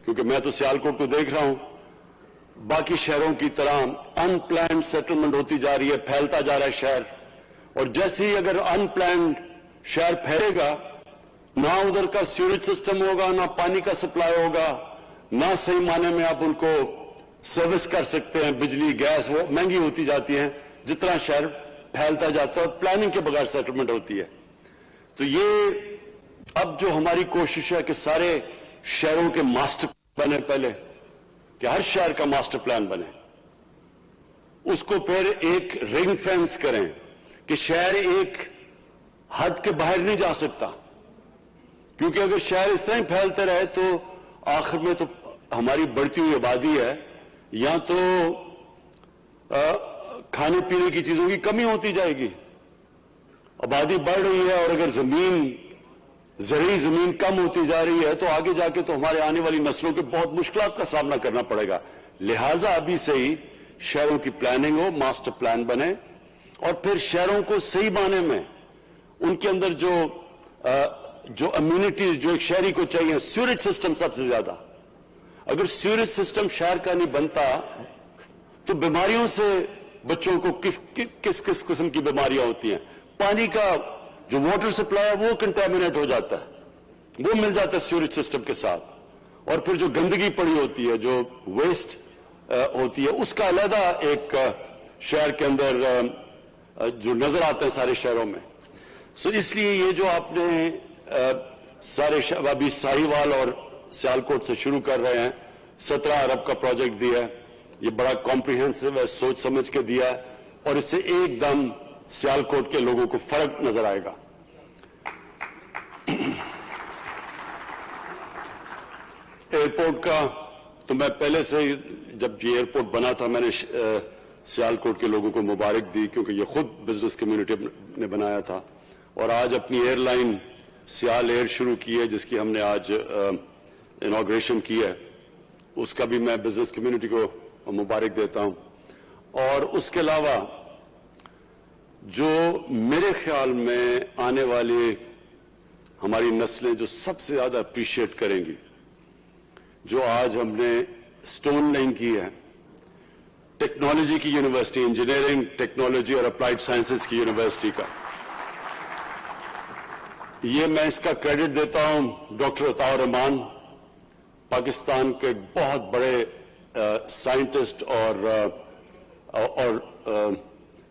کیونکہ میں تو سیالکوٹ کو دیکھ رہا ہوں، باقی شہروں کی طرح ان پلانڈ سیٹلمنٹ ہوتی جا رہی ہے، پھیلتا جا رہا ہے شہر، اور جیسے ہی اگر ان پلانڈ شہر پھیلے گا، نہ ادھر کا سیوریج سسٹم ہوگا، نہ پانی کا سپلائی ہوگا، نہ صحیح معنی میں آپ ان کو سروس کر سکتے ہیں، بجلی گیس وہ مہنگی ہوتی جاتی ہیں جتنا شہر پھیلتا جاتا ہے، اور پلاننگ کے بغیر سیٹلمنٹ ہوتی ہے۔ تو یہ اب جو ہماری کوشش ہے کہ سارے شہروں کے ماسٹر بنے، پہلے کہ ہر شہر کا ماسٹر پلان بنے، اس کو پھر ایک رنگ فینس کریں کہ شہر ایک حد کے باہر نہیں جا سکتا، کیونکہ اگر شہر اس طرح ہی پھیلتے رہے تو آخر میں تو ہماری بڑھتی ہوئی آبادی ہے، یا تو کھانے پینے کی چیزوں کی کمی ہوتی جائے گی، آبادی بڑھ رہی ہے، اور اگر زرعی زمین کم ہوتی جا رہی ہے تو آگے جا کے تو ہمارے آنے والی نسلوں کے بہت مشکلات کا سامنا کرنا پڑے گا۔ لہٰذا ابھی سے ہی شہروں کی پلاننگ ہو، ماسٹر پلان بنے، اور پھر شہروں کو صحیح معنی میں ان کے اندر جو امیونٹیز جو ایک شہری کو چاہیے، سیوریج سسٹم سب سے زیادہ، اگر سیوریج سسٹم شہر کا نہیں بنتا تو بیماریوں سے بچوں کو کس قسم کی بیماریاں ہوتی ہیں، پانی کا جو واٹر سپلائی ہے وہ کنٹامینیٹ ہو جاتا ہے، وہ مل جاتا ہے سیوریج سسٹم کے ساتھ، اور پھر جو گندگی پڑی ہوتی ہے، جو ویسٹ ہوتی ہے، اس کا علیحدہ ایک شہر کے اندر جو نظر آتے ہیں سارے شہروں میں۔ سو اس لیے یہ جو آپ نے سارے ابھی ساہیوال اور سیالکوٹ سے شروع کر رہے ہیں، 17 ارب کا پروجیکٹ دیا ہے، یہ بڑا کمپریہنسو ہے، سوچ سمجھ کے دیا ہے، اور اس سے ایک دم سیالکوٹ کے لوگوں کو فرق نظر آئے گا۔ ایئرپورٹ کا تو میں پہلے سے جب یہ ایئرپورٹ بنا تھا میں نے سیالکوٹ کے لوگوں کو مبارک دی، کیونکہ یہ خود بزنس کمیونٹی نے بنایا تھا، اور آج اپنی ایئر لائن سیال ایئر شروع کی ہے جس کی ہم نے آج انوگریشن کی ہے، اس کا بھی میں بزنس کمیونٹی کو مبارک دیتا ہوں۔ اور اس کے علاوہ جو میرے خیال میں آنے والی ہماری نسلیں جو سب سے زیادہ اپریشیٹ کریں گی، جو آج ہم نے سٹون لینگ کی ہے، ٹیکنالوجی کی یونیورسٹی، انجینئرنگ ٹیکنالوجی اور اپلائیڈ سائنسز کی یونیورسٹی کا، یہ میں اس کا کریڈٹ دیتا ہوں ڈاکٹر عطاء الرحمان، پاکستان کے بہت بڑے سائنٹسٹ اور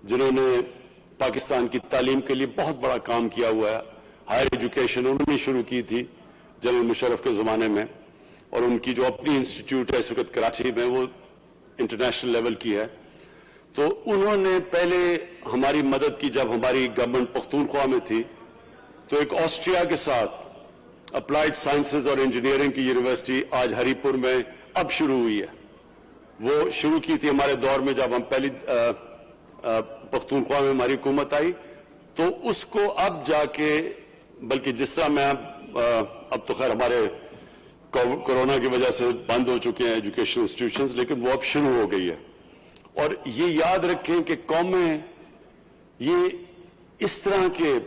جنہوں نے پاکستان کی تعلیم کے لیے بہت بڑا کام کیا ہوا ہے۔ ہائر ایجوکیشن انہوں نے شروع کی تھی جنرل مشرف کے زمانے میں، اور ان کی جو اپنی انسٹیٹیوٹ ہے اس وقت کراچی میں، وہ انٹرنیشنل لیول کی ہے۔ تو انہوں نے پہلے ہماری مدد کی جب ہماری گورنمنٹ پختونخوا میں تھی، تو ایک آسٹریا کے ساتھ اپلائیڈ سائنسز اور انجینئرنگ کی یونیورسٹی آج ہری پور میں اب شروع ہوئی ہے، وہ شروع کی تھی ہمارے دور میں جب ہم پہلی پختونخوا میں ہماری حکومت آئی، تو اس کو اب جا کے بلکہ جس طرح میں اب تو خیر ہمارے کورونا کی وجہ سے بند ہو چکے ہیں ایجوکیشن انسٹیٹیوشنز، لیکن وہ اب شروع ہو گئی ہے۔ اور یہ یاد رکھیں کہ قومیں یہ اس طرح کے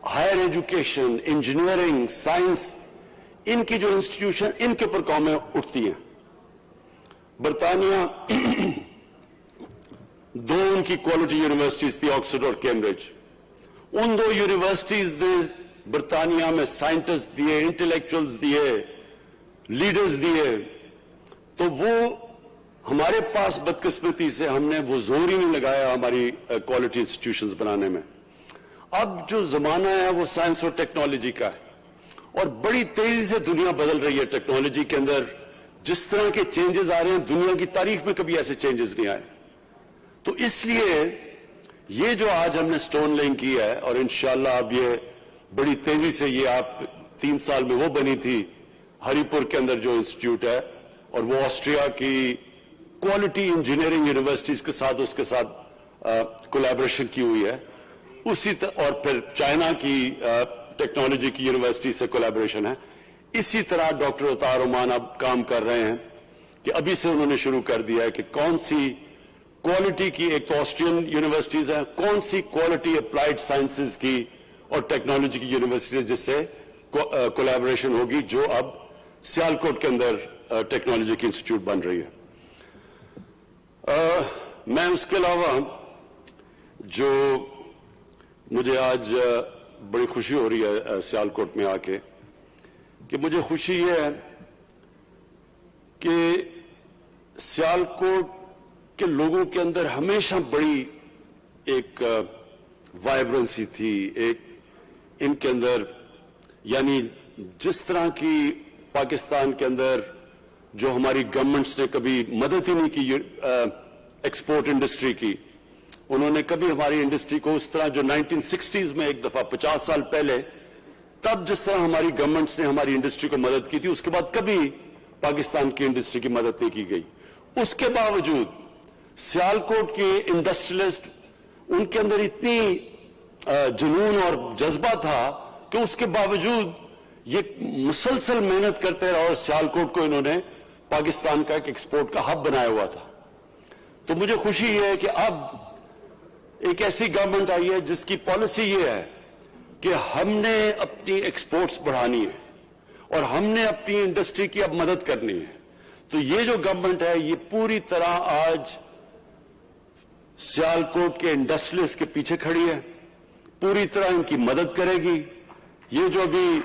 ہائر ایجوکیشن، انجینئرنگ، سائنس، ان کی جو انسٹیٹیوشن، ان کے پر قومیں اٹھتی ہیں۔ برطانیہ دو ان کی کوالٹی یونیورسٹیز تھی، آکسفورڈ اور کیمبرج، ان دو یونیورسٹیز نے برطانیہ میں سائنٹسٹ دیے، انٹلیکچوئلز دیے، لیڈرز دیے، تو وہ ہمارے پاس بدقسمتی سے ہم نے وہ زور ہی نہیں لگایا ہماری کوالٹی انسٹیٹیوشنز بنانے میں۔ اب جو زمانہ ہے وہ سائنس اور ٹیکنالوجی کا ہے، اور بڑی تیزی سے دنیا بدل رہی ہے ٹیکنالوجی کے اندر، جس طرح کے چینجز آ رہے ہیں دنیا کی تاریخ میں کبھی ایسے چینجز نہیں آئے۔ تو اس لیے یہ جو آج ہم نے سٹون لینگ کی ہے، اور انشاءاللہ اب یہ بڑی تیزی سے، یہ آپ 3 سال میں وہ بنی تھی ہری پور کے اندر جو انسٹیٹیوٹ ہے، اور وہ آسٹریا کی کوالٹی انجینئرنگ یونیورسٹیز کے ساتھ اس کے ساتھ کولیبریشن کی ہوئی ہے، اور پھر چائنا کی ٹیکنالوجی کی یونیورسٹی سے کولیبریشن ہے۔ اسی طرح ڈاکٹر عطاء الرحمان اب کام کر رہے ہیں کہ ابھی سے انہوں نے شروع کر دیا ہے کہ کون سی کوالٹی کی، ایک تو آسٹرین یونیورسٹیز ہیں، کون سی کوالٹی اپلائیڈ سائنسز کی اور ٹیکنالوجی کی یونیورسٹیز جس سے کولیبریشن ہوگی، جو اب सियालकोट के अंदर टेक्नोलॉजी की इंस्टीट्यूट बन रही है। मैं उसके अलावा जो मुझे आज बड़ी खुशी हो रही है सियालकोट में आके, कि मुझे खुशी ये है कि सियालकोट के लोगों के अंदर हमेशा बड़ी एक वाइब्रेंसी थी, एक इनके अंदर, यानी जिस तरह की पाकिस्तान के अंदर जो हमारी गवर्नमेंट्स ने कभी मदद ही नहीं की एक्सपोर्ट इंडस्ट्री की, उन्होंने कभी हमारी इंडस्ट्री को उस तरह जो 1960s में एक दफा 50 साल पहले तब जिस तरह हमारी गवर्नमेंट्स ने हमारी इंडस्ट्री को मदद की थी, उसके बाद कभी पाकिस्तान की इंडस्ट्री की मदद नहीं की गई। उसके बावजूद सियालकोट के इंडस्ट्रियलिस्ट, उनके अंदर इतनी जुनून और जज्बा था कि उसके बावजूद ये मुसलसल मेहनत करते रहे और सियालकोट को इन्होंने पाकिस्तान का एक एक्सपोर्ट का हब बनाया हुआ था। तो मुझे खुशी ये है कि अब एक ऐसी गवर्नमेंट आई है जिसकी पॉलिसी ये है कि हमने अपनी एक्सपोर्ट्स बढ़ानी है और हमने अपनी इंडस्ट्री की अब मदद करनी है। तो ये जो गवर्नमेंट है ये पूरी तरह आज सियालकोट के इंडस्ट्रियलिस्ट के पीछे खड़ी है, पूरी तरह इनकी मदद करेगी। ये जो भी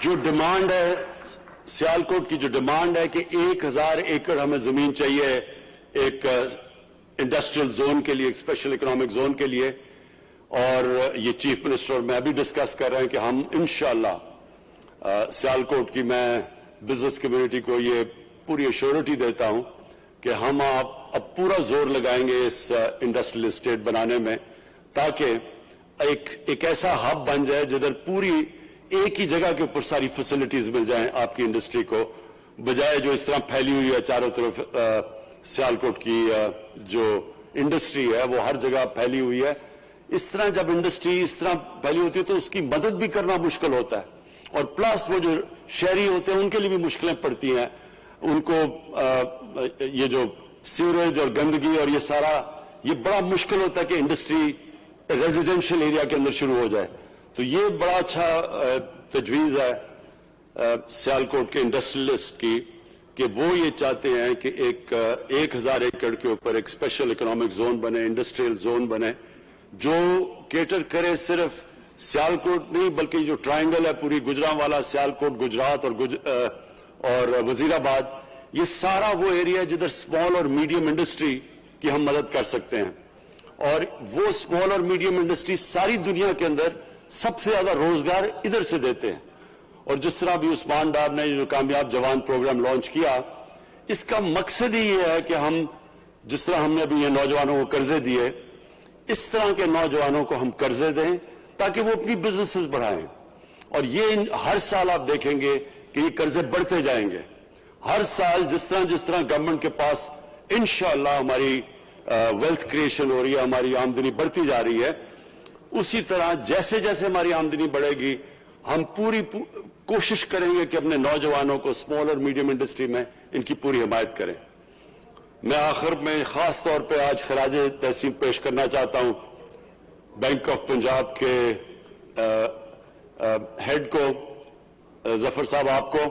जो डिमांड है, सियालकोट की जो डिमांड है कि 1000 एकड़ हमें जमीन चाहिए एक इंडस्ट्रियल जोन के लिए, एक स्पेशल इकोनॉमिक जोन के लिए, और ये चीफ मिनिस्टर और मैं भी डिस्कस कर रहे हैं कि हम इंशाअल्लाह सियालकोट की, मैं बिजनेस कम्युनिटी को ये पूरी एश्योरिटी देता हूं कि हम अब पूरा जोर लगाएंगे इस इंडस्ट्रियल एस्टेट बनाने में, ताकि एक ऐसा हब बन जाए जिधर पूरी एक ही जगह के ऊपर सारी फैसिलिटीज मिल जाएं आपकी इंडस्ट्री को, बजाय जो इस तरह फैली हुई है चारों तरफ। सियालकोट की जो इंडस्ट्री है वो हर जगह फैली हुई है। इस तरह जब इंडस्ट्री इस तरह फैली होती है तो उसकी मदद भी करना मुश्किल होता है, और प्लस वो जो शहरी होते हैं उनके लिए भी मुश्किलें पड़ती हैं। उनको ये जो सीवरेज और गंदगी और ये सारा, ये बड़ा मुश्किल होता है कि इंडस्ट्री रेजिडेंशियल एरिया के अंदर शुरू हो जाए। तो ये बड़ा अच्छा तजवीज है सियालकोट के इंडस्ट्रियलिस्ट की कि वो ये चाहते हैं कि एक 1000 एकड़ के ऊपर एक स्पेशल इकोनॉमिक जोन बने, इंडस्ट्रियल जोन बने, जो केटर करे सिर्फ सियालकोट नहीं बल्कि जो ट्रायंगल है पूरी गुजरांवाला, सियालकोट, गुजरात और वजीराबाद, ये सारा वो एरिया जिधर स्मॉल और मीडियम इंडस्ट्री की हम मदद कर सकते हैं। और वो स्मॉल और मीडियम इंडस्ट्री सारी दुनिया के अंदर सबसे ज्यादा रोजगार इधर से देते हैं। और जिस तरह भी उस्मान डार ने जो कामयाब जवान प्रोग्राम लॉन्च किया, इसका मकसद ही ये है कि हम जिस तरह हमने अभी ये नौजवानों को कर्जे दिए, इस तरह के नौजवानों को हम कर्जे दें ताकि वो अपनी बिजनेसेस बढ़ाएं। और ये हर साल आप देखेंगे कि ये कर्जे बढ़ते जाएंगे। हर साल जिस तरह गवर्नमेंट के पास इंशाअल्लाह हमारी वेल्थ क्रिएशन हो रही है, हमारी आमदनी बढ़ती जा रही है, उसी तरह जैसे जैसे हमारी आमदनी बढ़ेगी हम पूरी कोशिश करेंगे कि अपने नौजवानों को स्मॉल और मीडियम इंडस्ट्री में इनकी पूरी हिमायत करें। मैं आखिर में खास तौर पे आज खराज तहसीन पेश करना चाहता हूं बैंक ऑफ पंजाब के हेड को, जफर साहब, आपको,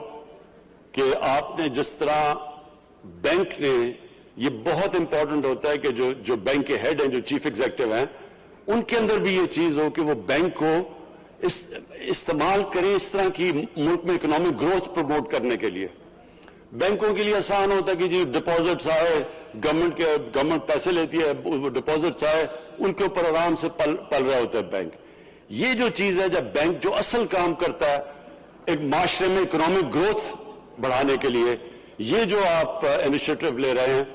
कि आपने जिस तरह बैंक ने, ये बहुत इंपॉर्टेंट होता है कि जो बैंक के हेड हैं, जो चीफ एग्जीक्यूटिव हैं, उनके अंदर भी ये चीज हो कि वो बैंक को इस्तेमाल करें इस तरह की मुल्क में इकोनॉमिक ग्रोथ प्रमोट करने के लिए। बैंकों के लिए आसान होता है कि जी डिपॉजिट्स आए, गवर्नमेंट पैसे लेती है, वो डिपॉजिट्स आए, उनके ऊपर आराम से पल रहे होते हैं बैंक। ये जो चीज है, जब बैंक जो असल काम करता है एक माशरे में इकोनॉमिक ग्रोथ बढ़ाने के लिए, ये जो आप इनिशिएटिव ले रहे हैं,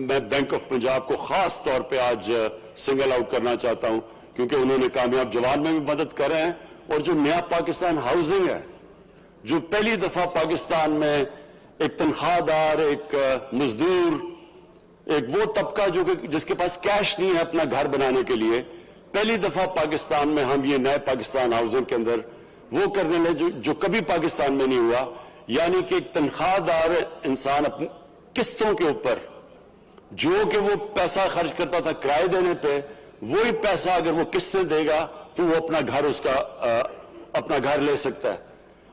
मैं बैंक ऑफ पंजाब को खास तौर पे आज सिंगल आउट करना चाहता हूं, क्योंकि उन्होंने कामयाब जवान में भी मदद कर रहे हैं। और जो नया पाकिस्तान हाउसिंग है, जो पहली दफा पाकिस्तान में एक तनख्वाहदार, एक मजदूर, एक वो तबका जो जिसके पास कैश नहीं है अपना घर बनाने के लिए, पहली दफा पाकिस्तान में हम ये नए पाकिस्तान हाउसिंग के अंदर वो करने लगे जो कभी पाकिस्तान में नहीं हुआ। यानी कि एक तनख्वाहदार इंसान अपनी किस्तों के ऊपर, जो कि वो पैसा खर्च करता था किराए देने पे, वही पैसा अगर वो किस्तें देगा तो वो अपना घर उसका अपना घर ले सकता है।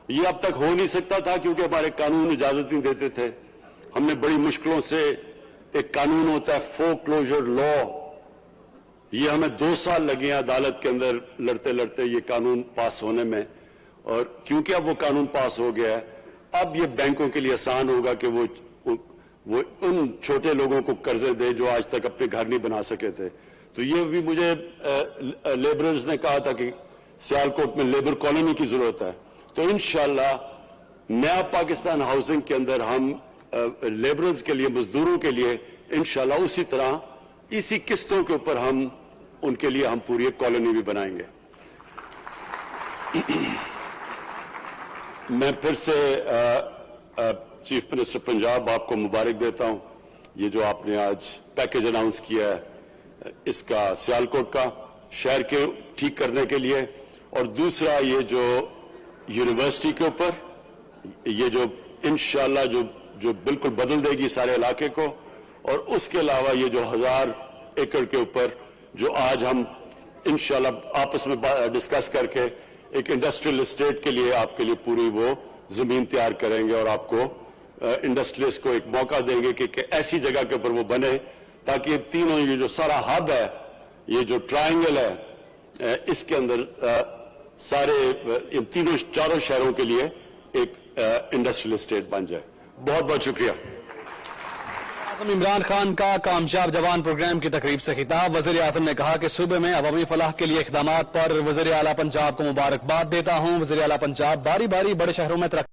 ये अब तक हो नहीं सकता था क्योंकि हमारे कानून इजाजत नहीं देते थे। हमने बड़ी मुश्किलों से, एक कानून होता है फोरक्लोजर लॉ, ये हमें 2 साल लगे हैं अदालत के अंदर लड़ते लड़ते ये कानून पास होने में, और क्योंकि अब वो कानून पास हो गया है, अब ये बैंकों के लिए आसान होगा कि वो उन छोटे लोगों को कर्जे दे जो आज तक अपने घर नहीं बना सके थे। तो ये भी मुझे लेबरर्स ने कहा था कि सियालकोट में लेबर कॉलोनी की जरूरत है, तो इंशाल्लाह नया पाकिस्तान हाउसिंग के अंदर हम लेबरर्स के लिए, मजदूरों के लिए इंशाल्लाह उसी तरह इसी किस्तों के ऊपर हम उनके लिए हम पूरी एक कॉलोनी भी बनाएंगे। मैं फिर से चीफ मिनिस्टर पंजाब आपको मुबारक देता हूं, ये जो आपने आज पैकेज अनाउंस किया है इसका सियालकोट का शहर के ठीक करने के लिए, और दूसरा ये जो यूनिवर्सिटी के ऊपर ये जो इंशाल्लाह जो बिल्कुल बदल देगी सारे इलाके को, और उसके अलावा ये जो 1000 एकड़ के ऊपर जो आज हम इंशाल्लाह आपस में डिस्कस करके एक इंडस्ट्रियल एस्टेट के लिए आपके लिए पूरी वो जमीन तैयार करेंगे और आपको इंडस्ट्रियलिस्ट को एक मौका देंगे कि ऐसी जगह के ऊपर वो बने ताकि तीनों ये जो सारा हब है, ये जो ट्रायंगल है, इसके अंदर सारे इन तीनों चारों शहरों के लिए एक इंडस्ट्रियल एस्टेट बन जाए। बहुत बहुत शुक्रिया। इमरान खान का कामयाब जवान प्रोग्राम की तकरीब से खिताब। वज़ीर आज़म ने कहा कि सूबे में अवामी फलाह के लिए इक़दामात पर वज़ीर आला पंजाब को मुबारकबाद देता हूं। वज़ीर आला पंजाब बारी बारी बड़े शहरों में